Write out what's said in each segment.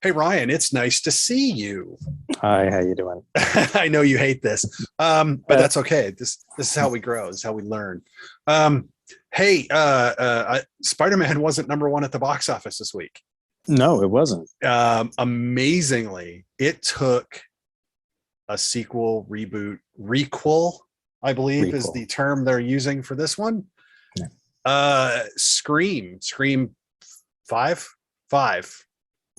Hey Ryan, it's nice to see you. Hi, how you doing? I know you hate this, but Uh, that's okay. This is how we grow. This is how we learn. Hey, Spider-Man wasn't number one at the box office this week. no, it wasn't. Amazingly, it took a sequel, reboot, requel, I believe is Prequel. the term they're using for this one. Yeah. Scream five, five.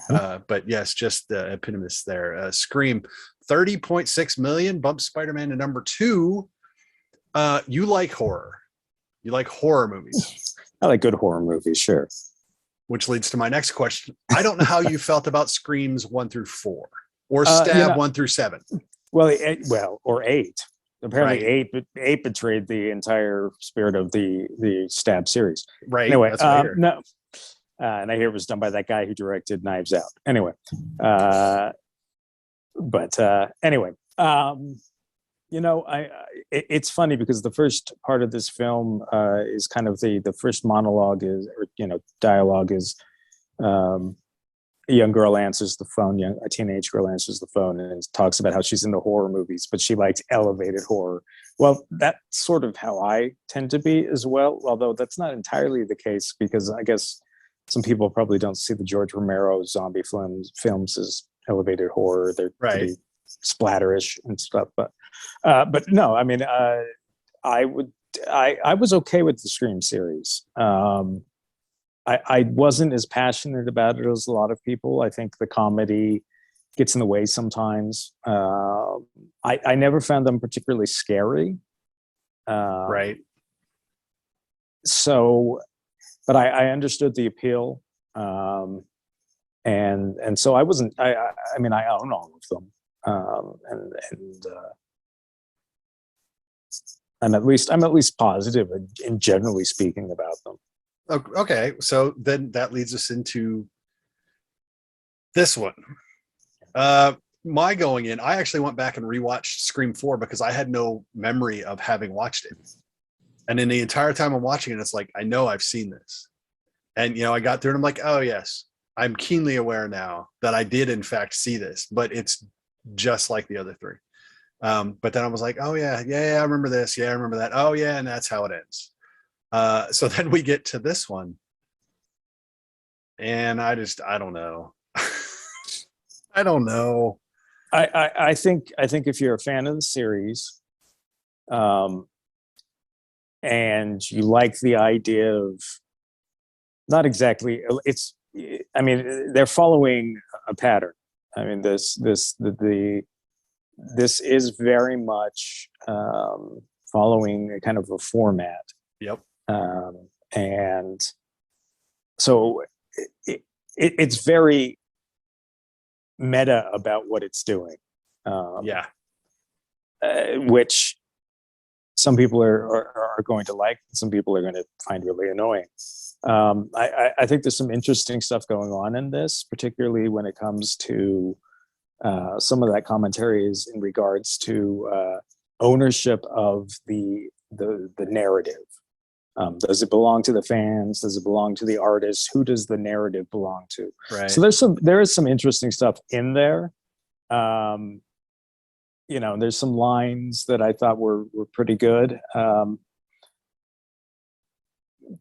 Hmm. But yes, just the eponymous there. Scream, 30.6 million, bumps Spider-Man to number two. You like horror. You like horror movies, I like good horror movies, sure. which leads to my next question. I don't know how you felt about Screams 1 through 4 or Uh, you Stab know, 1 through 7. or eight. Apparently, Right. eight betrayed the entire spirit of the Stab series. Right. Anyway, That's what I hear. no, and I hear it was done by that guy who directed Knives Out. Anyway, uh, anyway, it's funny because the first part of this film is kind of the first monologue is, or dialogue is, um, a young girl answers the phone, a teenage girl answers the phone and talks about how she's into horror movies, but she likes elevated horror. Well, that's sort of how I tend to be as well, although that's not entirely the case because I guess some people probably don't see the George Romero zombie films as elevated horror. They're Right. pretty splatterish and stuff, but no, I mean, I would, I was okay with the Scream series. I wasn't as passionate about it as a lot of people. I think the comedy gets in the way sometimes. I never found them particularly scary. Um, Right. so, but I understood the appeal, and so I wasn't. I mean, I own all of them, and I'm at least positive in generally speaking about them. Okay. So then that leads us into this one. Uh, my going in, I actually went back and rewatched Scream 4 because I had no memory of having watched it. And in the entire time I'm watching it, it's like, I know I've seen this. And, I got through and I'm like, oh, yes, I'm keenly aware now that I did, in fact, see this, but it's just like the other three. But then I was like, oh, yeah, I remember this. Yeah, I remember that. Oh, yeah. And that's how it ends. So then we get to this one. And I don't know. I don't know. I think if you're a fan of the series, um, and you like the idea of not exactly it's I mean they're following a pattern. I mean this is very much following a kind of a format, Yep. and so it's very meta about what it's doing, Yeah. which some people are going to like, some people are going to find really annoying. I think there's some interesting stuff going on in this, particularly when it comes to some of that commentary is in regards to ownership of the narrative. Does it belong to the fans? Does it belong to the artists? Who does the narrative belong to? Right. So there is some interesting stuff in there. Um, there's some lines that I thought were pretty good.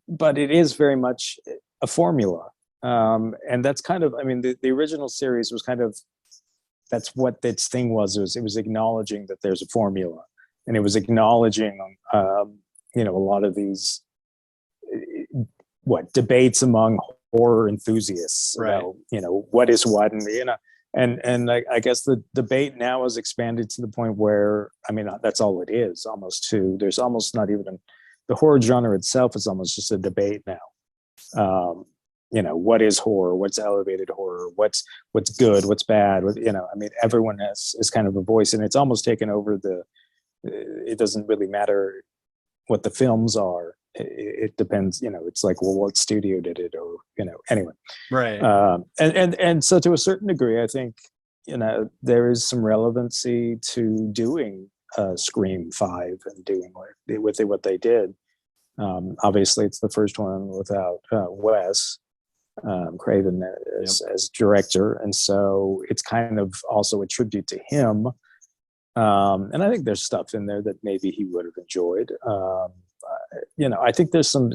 But it is very much a formula. And that's kind of, I mean, the original series was kind of, that's what its thing was. It was acknowledging that there's a formula, and it was acknowledging, a lot of these, debates among horror enthusiasts Right. about, what is what, and I guess the debate now has expanded to the point where, I mean, that's all it is almost too. There's almost not even the horror genre itself is almost just a debate now. What is horror? What's elevated horror? What's good? What's bad? I mean, everyone is kind of a voice, and it's almost taken over it doesn't really matter what the films are. It depends, it's like, well, what studio did it, or anyway. Right. And so to a certain degree, I think there is some relevancy to doing Scream 5 and doing what they did. Obviously, it's the first one without Wes, Craven as director, and so it's kind of also a tribute to him. And I think there's stuff in there that maybe he would have enjoyed. I think there's some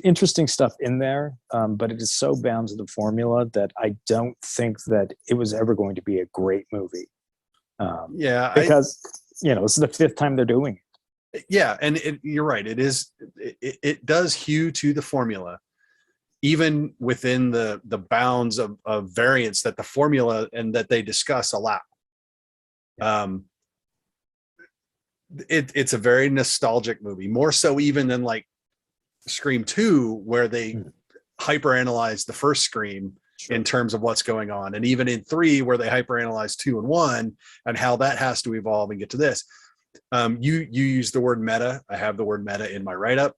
interesting stuff in there, but it is so bound to the formula that I don't think that it was ever going to be a great movie. Because this is the fifth time they're doing it. Yeah, and you're right. It does hew to the formula, even within the bounds of variance that the formula and that they discuss allow. It's a very nostalgic movie, more so even than like Scream 2, where they hyperanalyze the first Scream in terms of what's going on, and even in 3, where they hyperanalyze 2 and 1 and how that has to evolve and get to this. You use the word meta. I have the word meta in my write-up.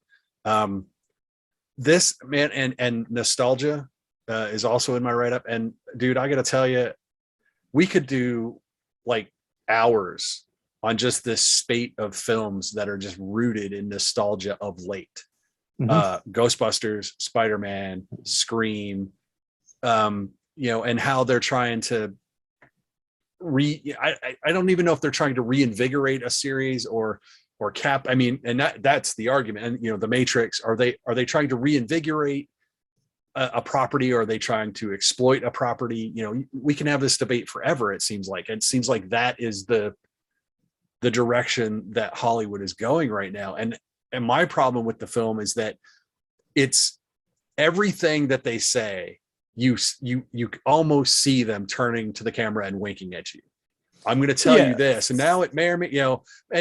This, man, and nostalgia is also in my write-up. And dude, I gotta tell you, we could do like hours on just this spate of films that are just rooted in nostalgia of late. Ghostbusters, Spider-Man, Scream, and how they're trying to I don't even know if they're trying to reinvigorate a series or cap. I mean, and that's the argument. And The Matrix, are they trying to reinvigorate a property, or are they trying to exploit a property? We can have this debate forever. It seems like that is the direction that Hollywood is going right now. And my problem with the film is that it's everything that they say. You almost see them turning to the camera and winking at you. I'm going to tell you this, and now it may or may,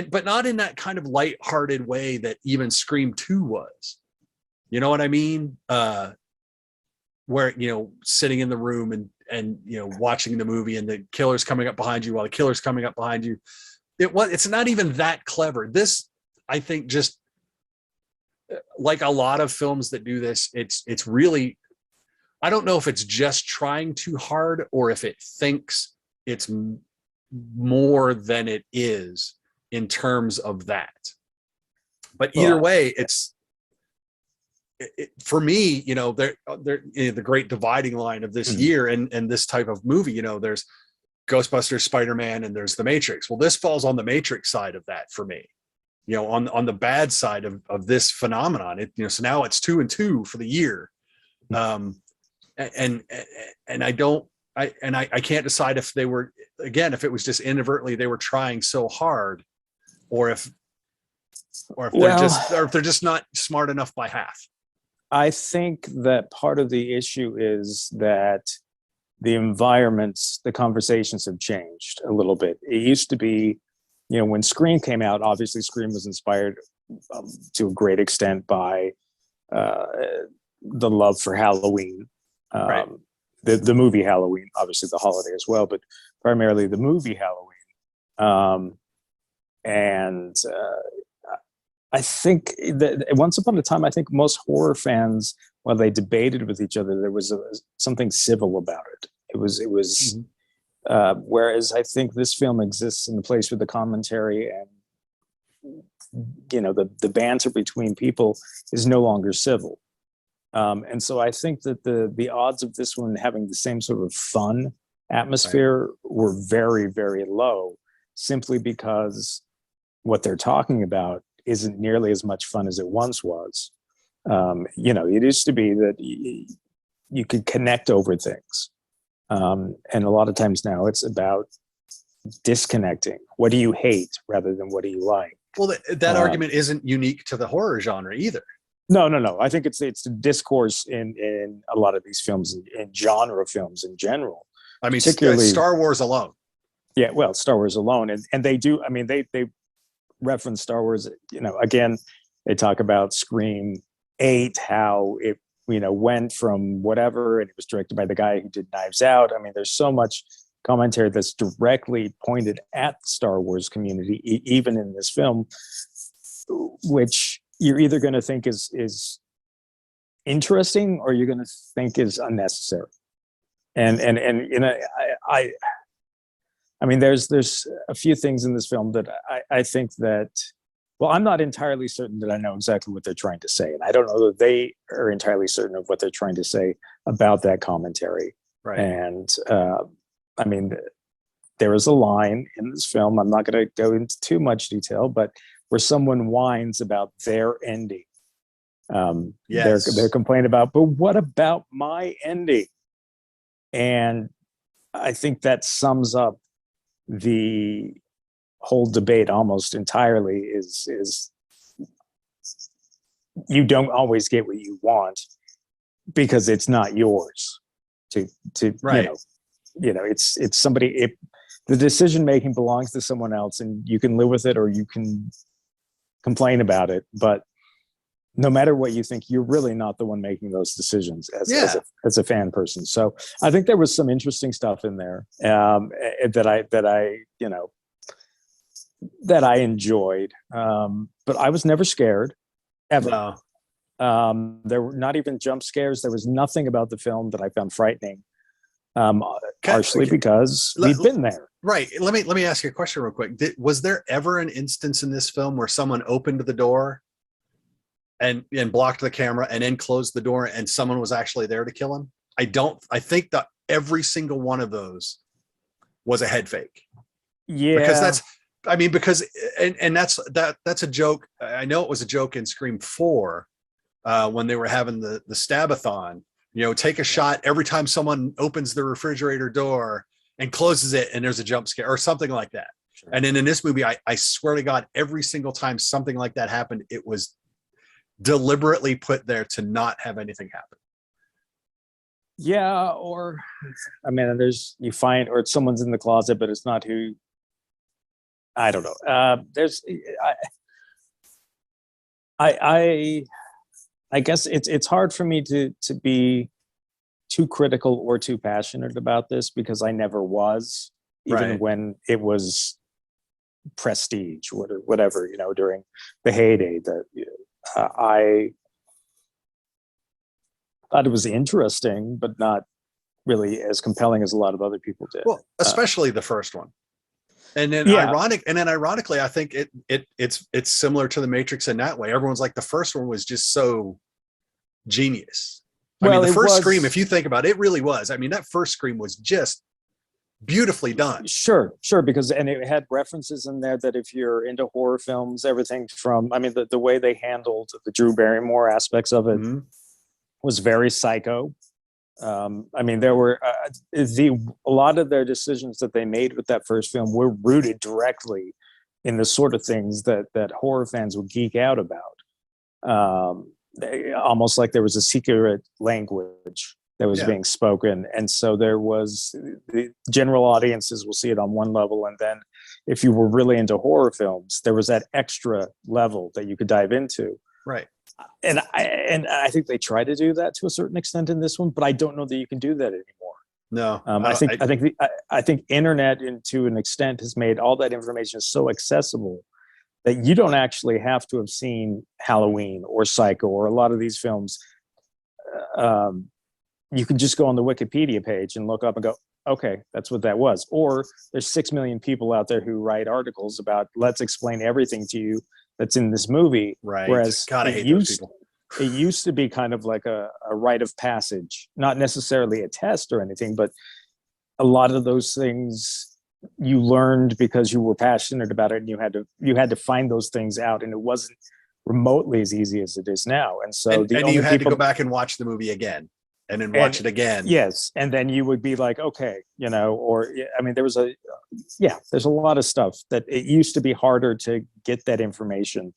but not in that kind of lighthearted way that even Scream 2 was. You know what I mean? Where sitting in the room and watching the movie, and the killer's coming up behind you while the killer's coming up behind you. It's not even that clever. This, I think, just like a lot of films that do this, it's really, I don't know if it's just trying too hard or if it thinks it's more than it is in terms of that. But either way, for me, they're the great dividing line of this year and this type of movie. There's Ghostbusters, Spider-Man, and there's The Matrix. Well, this falls on the Matrix side of that for me. On the bad side of this phenomenon. So now it's 2 and 2 for the year. And I can't decide if they were, again, if it was just inadvertently they were trying so hard, or if they're just not smart enough by half. I think that part of the issue is that the environments, the conversations have changed a little bit. It used to be, when Scream came out, obviously Scream was inspired to a great extent by the love for Halloween. Right. The movie Halloween, obviously the holiday as well, but primarily the movie Halloween. I think that once upon a time, I think most horror fans, while they debated with each other, there was something civil about it. It was whereas I think this film exists in a place where the commentary and the banter between people is no longer civil. And so I think that the odds of this one having the same sort of fun atmosphere were very, very low, simply because what they're talking about isn't nearly as much fun as it once was. It used to be that you could connect over things. And a lot of times now it's about disconnecting. What do you hate rather than what do you like? Well, that argument isn't unique to the horror genre either. No. I think it's the discourse in a lot of these films, in genre films in general. I mean, particularly Star Wars alone. Yeah, well, Star Wars alone, and they do. I mean, they reference Star Wars. Again, they talk about Scream 8, how it went from whatever, and it was directed by the guy who did Knives Out. I mean, there's so much commentary that's directly pointed at the Star Wars community, even in this film, which you're either going to think is interesting or you're going to think is unnecessary. And I mean, there's a few things in this film that I think that Well, I'm not entirely certain that I know exactly what they're trying to say, and I don't know that they are entirely certain of what they're trying to say about that commentary. Right. And I mean, there is a line in this film. I'm not going to go into too much detail, but where someone whines about their ending. Yes. They're complaining about, but what about my ending? And I think that sums up the whole debate almost entirely. Is you don't always get what you want because it's not yours to Right. it's somebody. The decision making belongs to someone else, and you can live with it or you can complain about it, but no matter what you think, you're really not the one making those decisions as a fan person. So I think there was some interesting stuff in there that I enjoyed. But I was never scared ever. No. There were not even jump scares. There was nothing about the film that I found frightening. Partially because we've been there. Right. Let me ask you a question real quick. Was there ever an instance in this film where someone opened the door and blocked the camera and then closed the door and someone was actually there to kill him? I think that every single one of those was a head fake. Yeah. Because that's a joke. I know it was a joke in Scream 4 when they were having the stab-a-thon. Take a shot every time someone opens the refrigerator door and closes it and there's a jump scare or something like that. Sure. And then in this movie, I swear to God, every single time something like that happened, it was deliberately put there to not have anything happen. Yeah, or I mean, you find, or someone's in the closet, but it's not who. I don't know. I guess it's hard for me to be too critical or too passionate about this because I never was, even when it was prestige, whatever, during the heyday. That I thought it was interesting, but not really as compelling as a lot of other people did. Well, especially the first one. And then ironically, I think it's similar to The Matrix in that way. Everyone's like, the first one was just so genius. I mean, the first Scream, if you think about it, it really was. I mean, that first Scream was just beautifully done. Sure, because it had references in there that if you're into horror films, everything from, I mean, the way they handled the Drew Barrymore aspects of it was very Psycho. I mean, there were a lot of their decisions that they made with that first film were rooted directly in the sort of things that horror fans would geek out about. Almost like there was a secret language that was being spoken. And so there was, the general audiences will see it on one level. And then if you were really into horror films, there was that extra level that you could dive into. Right. And I think they try to do that to a certain extent in this one, but I don't know that you can do that anymore. No, I think internet, to an extent, has made all that information so accessible that you don't actually have to have seen Halloween or Psycho or a lot of these films. You can just go on the Wikipedia page and look up and go, okay, that's what that was. Or there's 6 million people out there who write articles about, let's explain everything to you that's in this movie. Right. Whereas God, I hate those people. It used to be kind of like a rite of passage, not necessarily a test or anything, but a lot of those things you learned because you were passionate about it, and you had to find those things out, and it wasn't remotely as easy as it is now. And so you had to go back and watch the movie again and then watch it again. Yes. And then you would be like, okay, or I mean, there's a lot of stuff that it used to be harder to get that information.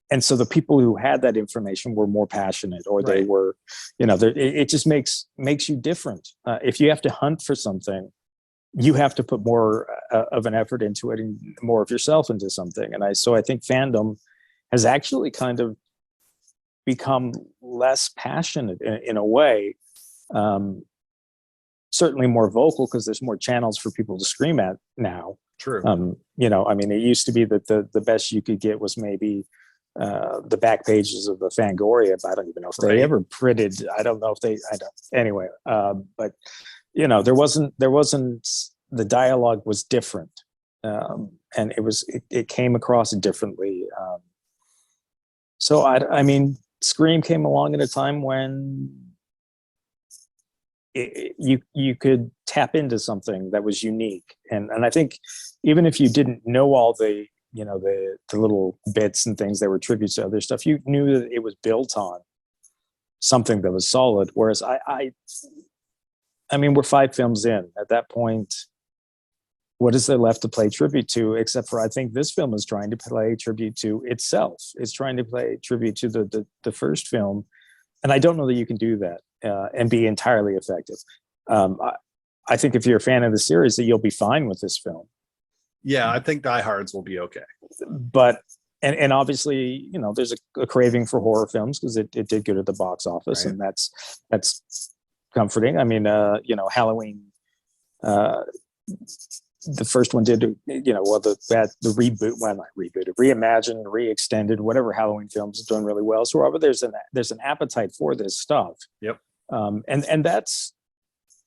And so the people who had that information were more passionate, or they were, it just makes you different. If you have to hunt for something, you have to put more of an effort into it and more of yourself into something. And I think fandom has actually kind of become less passionate in a way, certainly more vocal because there's more channels for people to scream at now. True. I mean, it used to be that the best you could get was maybe the back pages of the Fangoria. I don't even know if they ever printed. I don't know if they. Anyway, but there wasn't. The dialogue was different and it came across differently. So I mean, Scream came along at a time when you could tap into something that was unique, and I think even if you didn't know all the the little bits and things that were tributes to other stuff, you knew that it was built on something that was solid. Whereas I mean, we're 5 films in at that point. What is there left to play tribute to, except for I think this film is trying to play tribute to itself. It's trying to play tribute to the first film, and I don't know that you can do that and be entirely effective. I think if you're a fan of the series, that you'll be fine with this film. Yeah, I think diehards will be okay. But and obviously, there's a craving for horror films because it did good at the box office, right. And that's comforting. I mean, Halloween. The first one did, the reboot, well, not rebooted, reimagined, re-extended, whatever Halloween films is doing really well. So Robert, there's an appetite for this stuff. Yep. And that's,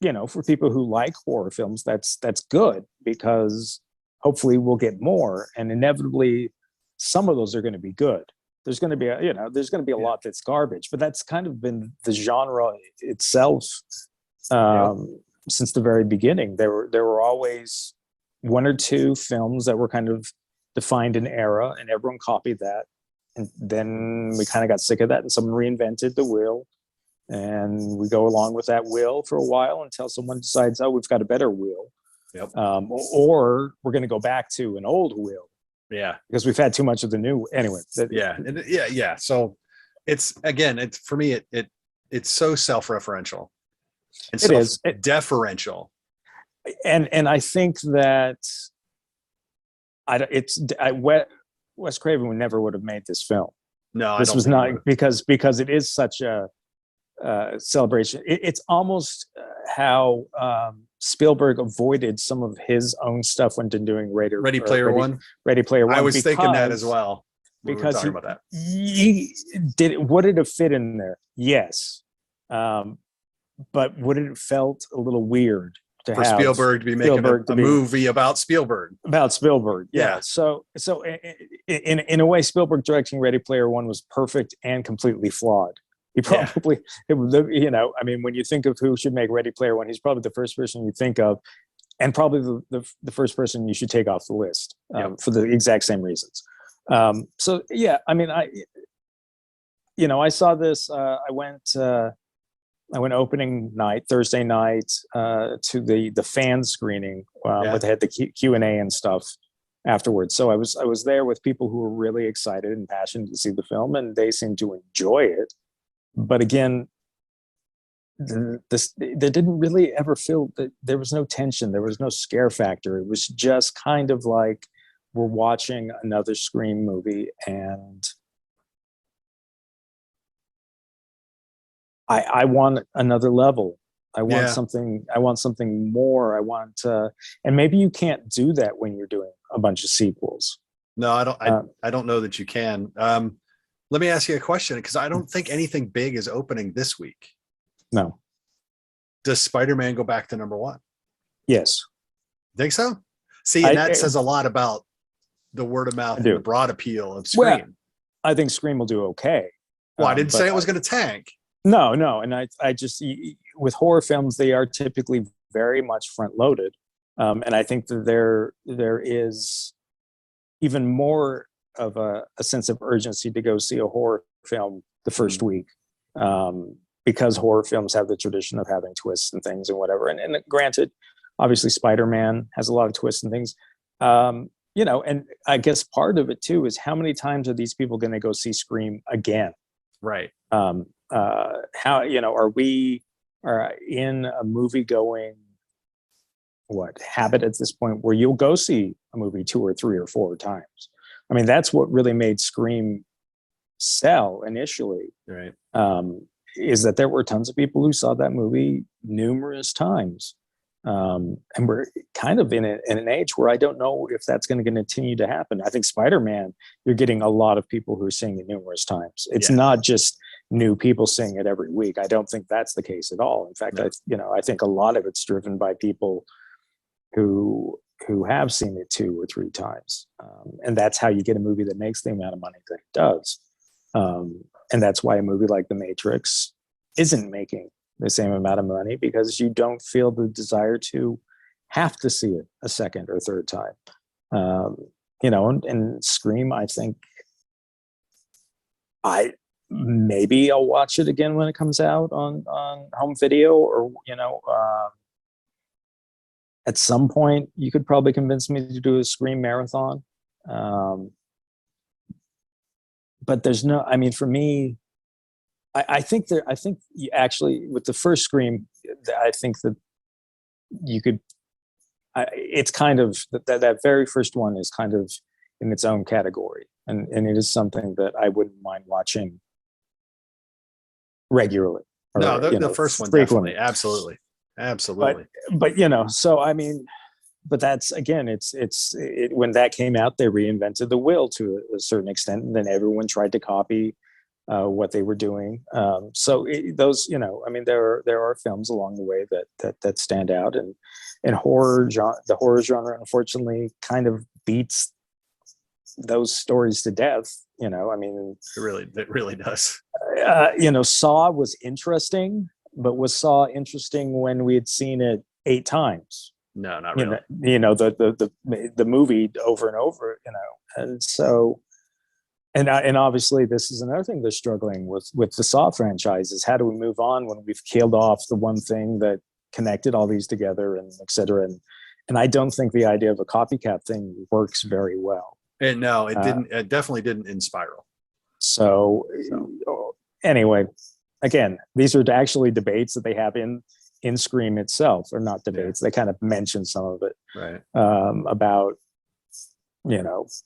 for people who like horror films, that's good, because hopefully we'll get more, and inevitably some of those are going to be good. There's going to be a lot that's garbage, but that's kind of been the genre itself. Since the very beginning, there were always 1 or 2 films that were kind of defined an era, and everyone copied that. And then we kind of got sick of that, and someone reinvented the wheel, and we go along with that wheel for a while until someone decides, oh, we've got a better wheel. Yep. Or we're going to go back to an old wheel. Yeah. Because we've had too much of the new. Anyway. Yeah. So it's for me, it's so self-referential and self-deferential. And I think that Wes Craven never would have made this film. No, this was not because it is such a celebration. It's almost how Spielberg avoided some of his own stuff when doing Ready Player One. I was thinking that as well. Because we were talking about that. Would it have fit in there? Yes. But would it have felt a little weird for Spielberg to be making a movie about Spielberg? Yeah. So in a way, Spielberg directing Ready Player One was perfect and completely flawed. He probably, I mean, when you think of who should make Ready Player One, he's probably the first person you think of, and probably the first person you should take off the list for the exact same reasons. So yeah, I mean, I saw this. I went opening night, Thursday night, to the fan screening where they had the Q&A and stuff afterwards. So I was there with people who were really excited and passionate to see the film, and they seemed to enjoy it. But again, they didn't really ever feel that there was no tension, there was no scare factor. It was just kind of like we're watching another Scream movie, and I want another level. I want something. I want something more. I want, and maybe you can't do that when you're doing a bunch of sequels. No, I don't. I don't know that you can. Let me ask you a question, because I don't think anything big is opening this week. No. Does Spider-Man go back to number 1? Yes. Think so? See, and that says a lot about the word of mouth and the broad appeal of Scream. Well, I think Scream will do okay. Well, I didn't say it was going to tank. No. And I just, with horror films, they are typically very much front loaded. And I think that there is even more of a sense of urgency to go see a horror film the first week. Because horror films have the tradition of having twists and things and whatever. And granted, obviously Spider-Man has a lot of twists and things. And I guess part of it too is how many times are these people going to go see Scream again? Right. How, are we in a movie going habit at this point where you'll go see a movie 2 or 3 or 4 times? I mean, that's what really made Scream sell initially. Right. Is that there were tons of people who saw that movie numerous times. And we're kind of in an age where I don't know if that's going to continue to happen. I think Spider-Man, you're getting a lot of people who are seeing it numerous times. It's not just new people seeing it every week. I don't think that's the case at all. In fact, I think a lot of it's driven by people who who have seen it 2 or 3 times, and that's how you get a movie that makes the amount of money that it does. And that's why a movie like The Matrix isn't making the same amount of money, because you don't feel the desire to have to see it a second or third time. And Scream, I think maybe I'll watch it again when it comes out on home video, or at some point you could probably convince me to do a Scream marathon. But there's no, I mean, for me, I think you actually, with the first Scream, I think that you could, it's kind of, that very first one is kind of in its own category. And it is something that I wouldn't mind watching regularly. No, the first one, frequently. Definitely. Absolutely. But so, I mean, but that's, again, it's when that came out, they reinvented the wheel to a certain extent, and then everyone tried to copy what they were doing. So those, I mean, there are films along the way that stand out, and the horror genre, unfortunately, kind of beats those stories to death. I mean, it really does. Saw was interesting, but was Saw interesting when we had seen it 8 times? No, not really. The movie over and over, and so, and obviously this is another thing they're struggling with the Saw franchise, is how do we move on when we've killed off the one thing that connected all these together, and et cetera. And I don't think the idea of a copycat thing works very well. And no, it didn't. It definitely didn't in Spiral. So anyway, again, these are actually debates that they have in Scream itself, or not debates. They kind of mention some of it, right? About,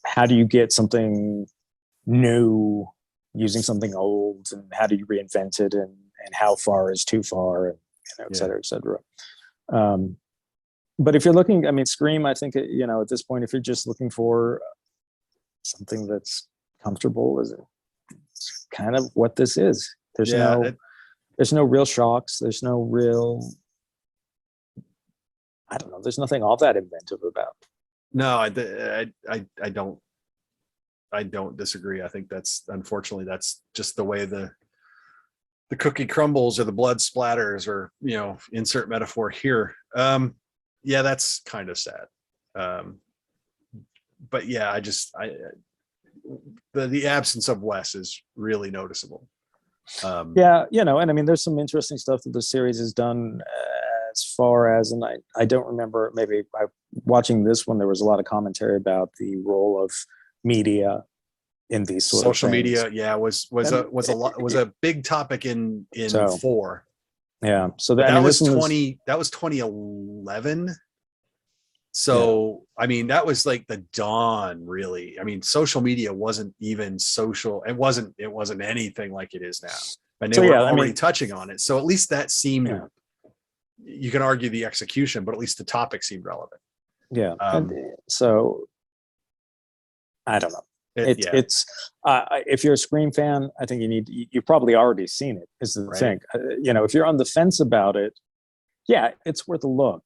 how do you get something new using something old, and how do you reinvent it, and how far is too far, and et cetera, et cetera. But if you're looking, I mean, Scream, I think, at this point, if you're just looking for something that's comfortable, it's kind of what this is. There's no real shocks. There's no real, I don't know. There's nothing all that inventive about. No, I don't disagree. I think unfortunately that's just the way the cookie crumbles, or the blood splatters, or insert metaphor here. That's kind of sad. But yeah, the absence of Wes is really noticeable. And I mean, there's some interesting stuff that the series has done, as far as, and I don't remember, maybe watching this one, there was a lot of commentary about the role of media in these sort social of media. Yeah, was a big topic in 4. Yeah, so that was 2011. So I mean, that was like the dawn, really. I mean, social media wasn't even social. It wasn't anything like it is now, and they were already touching on it. So at least that seemed. Yeah. You can argue the execution, but at least the topic seemed relevant. Yeah. So I don't know. It's if you're a Scream fan, I think you've probably already seen it, is the thing. If you're on the fence about it, it's worth a look.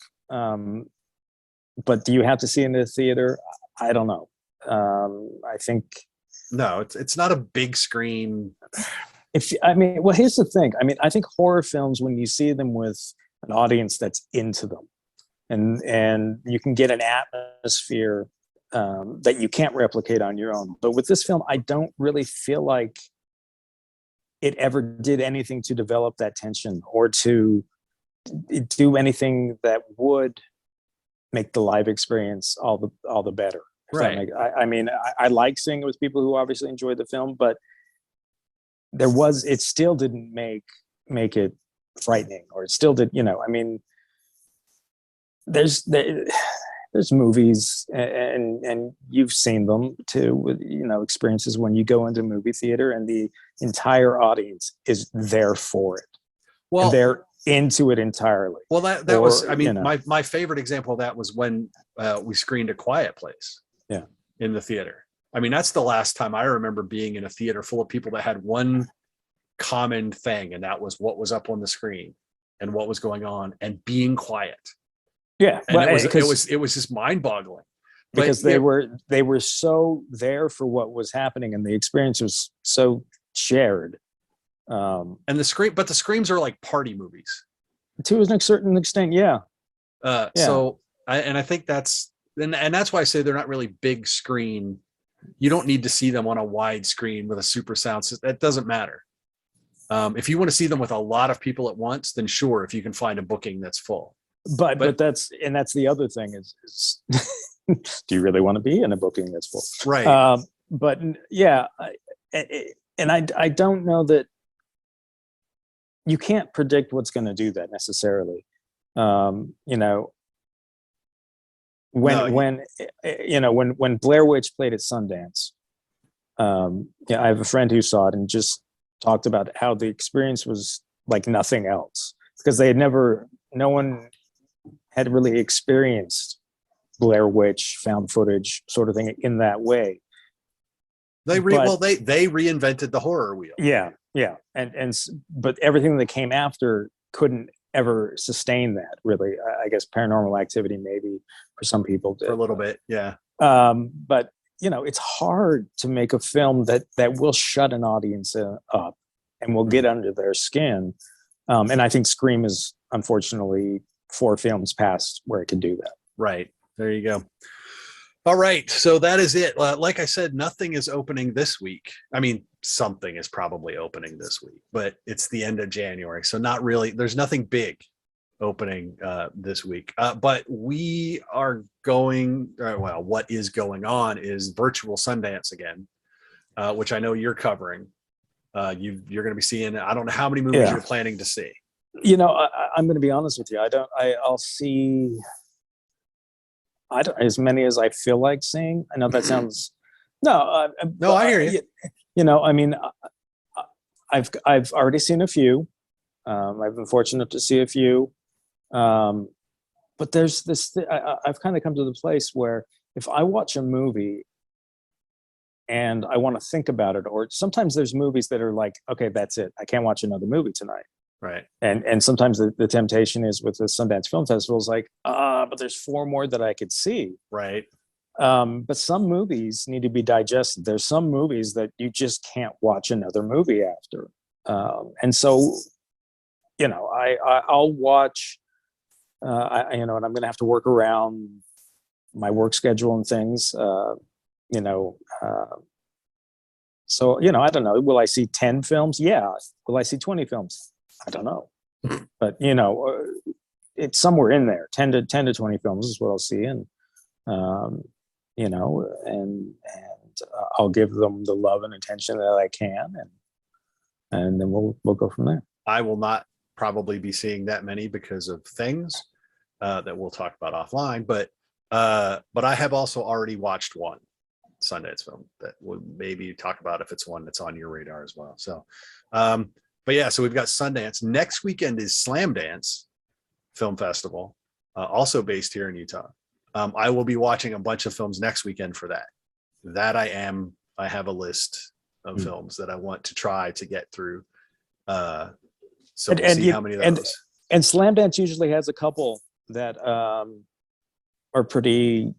But do you have to see it in the theater? I don't know. I think no. It's not a big screen. Here's the thing. I mean, I think horror films, when you see them with an audience that's into them, and you can get an atmosphere that you can't replicate on your own. But with this film, I don't really feel like it ever did anything to develop that tension, or to do anything that would make the live experience all the better. Right. I like seeing it with people who obviously enjoyed the film, but it still didn't make it frightening, or it still did. There's movies, and you've seen them too, with experiences when you go into a movie theater and the entire audience is there for it. Well, and they're into it entirely. Well, that was, I mean, my favorite example of that was when we screened A Quiet Place. Yeah. In the theater. I mean, that's the last time I remember being in a theater full of people that had one common thing, and that was what was up on the screen and what was going on, and being quiet. Yeah, and well, it was just mind boggling because they were so there for what was happening, and the experience was so shared. And the screams are like party movies To a certain extent, yeah. So I think that's that's why I say they're not really big screen. You don't need to see them on a wide screen with a super sound system. That doesn't matter. If you want to see them with a lot of people at once, then sure, if you can find a booking that's full. But that's the other thing is do you really want to be in a booking that's full? Right. But yeah, and I don't know that you can't predict what's going to do that necessarily. You know, when Blair Witch played at Sundance, I have a friend who saw it and just talked about how the experience was like nothing else, because no one had really experienced Blair Witch found footage sort of thing in that way. They reinvented the horror wheel. Yeah. But everything that came after couldn't ever sustain that, really. I guess Paranormal Activity maybe for some people did. For a little bit, yeah. But it's hard to make a film that will shut an audience up and will get under their skin. And I think Scream is unfortunately 4 films past where it can do that. Right. There you go. All right. So that is it. Like I said, nothing is opening this week. I mean, something is probably opening this week, but it's the end of January. So not really, there's nothing big opening this week. But we are going, what is going on is virtual Sundance again, which I know you're covering. You're going to be seeing, I don't know how many movies you're planning to see. I'm going to be honest with you. I'll see as many as I feel like seeing. I know that sounds no, I hear you. I mean, I've already seen a few. I've been fortunate to see a few, but there's this. I've kind of come to the place where if I watch a movie and I want to think about it, or sometimes there's movies that are like, okay, that's it. I can't watch another movie tonight. Right. And sometimes the temptation is with the Sundance Film Festival is like, but there's 4 more that I could see. Right. But some movies need to be digested. There's some movies that you just can't watch another movie after. And so, I'll watch, and I'm going to have to work around my work schedule and things, so, I don't know. Will I see 10 films? Yeah. Will I see 20 films? I don't know. But, it's somewhere in there. 10 to 20 films is what I'll see. And, and I'll give them the love and attention that I can. And then we'll go from there. I will not probably be seeing that many because of things that we'll talk about offline. But I have also already watched one Sundance film that we'll maybe talk about if it's one that's on your radar as well. So, but yeah, so we've got Sundance. Next weekend is Slam Dance Film Festival, also based here in Utah. I will be watching a bunch of films next weekend for that. I have a list of films that I want to try to get through. So we'll see how many of those. And Slam Dance usually has a couple that are pretty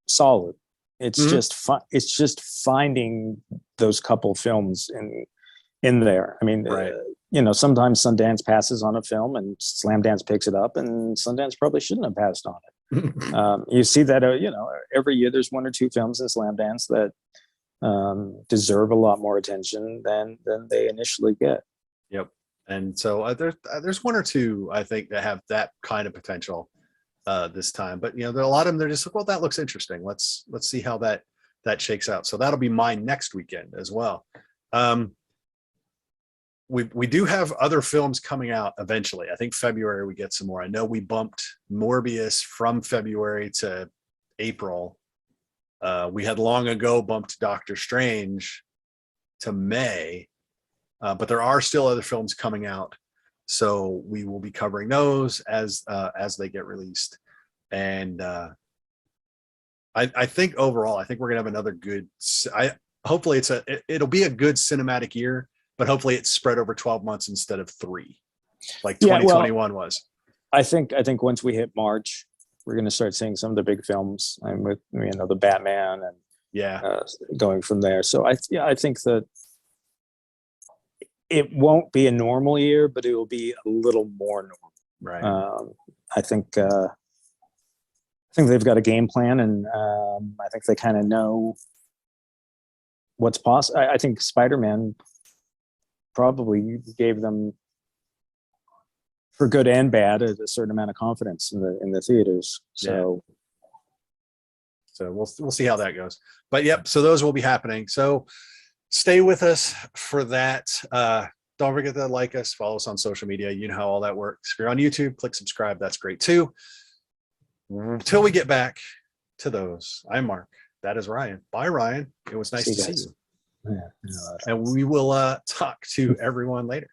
solid. It's just fun. It's just finding those couple films in there. I mean, right. Sometimes Sundance passes on a film and Slam Dance picks it up, and Sundance probably shouldn't have passed on it. You see that, every year there's 1 or 2 films in Slam Dance that deserve a lot more attention than they initially get. Yep. And so there's 1 or 2, I think, that have that kind of potential this time. But, there are a lot of them, they're just like, well, that looks interesting. Let's see how that shakes out. So that'll be mine next weekend as well. We do have other films coming out eventually. I think February we get some more. I know we bumped Morbius from February to April. We had long ago bumped Doctor Strange to May, but there are still other films coming out. So we will be covering those as they get released. And I think overall, I think we're gonna have another good. Hopefully it'll be a good cinematic year. But hopefully it's spread over 12 months instead of 3, like 2021 was. I think once we hit March, we're going to start seeing some of the big films, and with the Batman and Yeah. going from there. So I think that it won't be a normal year, but it will be a little more normal. Right. I think they've got a game plan, and I think they kind of know what's possible. I think Spider-Man probably gave them, for good and bad, a certain amount of confidence in the theaters. So, so we'll see how that goes. But yep, so those will be happening. So stay with us for that. Don't forget to like us, follow us on social media. You know how all that works. If you're on YouTube, click subscribe. That's great too. Until we get back to those, I'm Mark. That is Ryan. Bye, Ryan. It was nice to see you. Yeah. And we will talk to everyone later.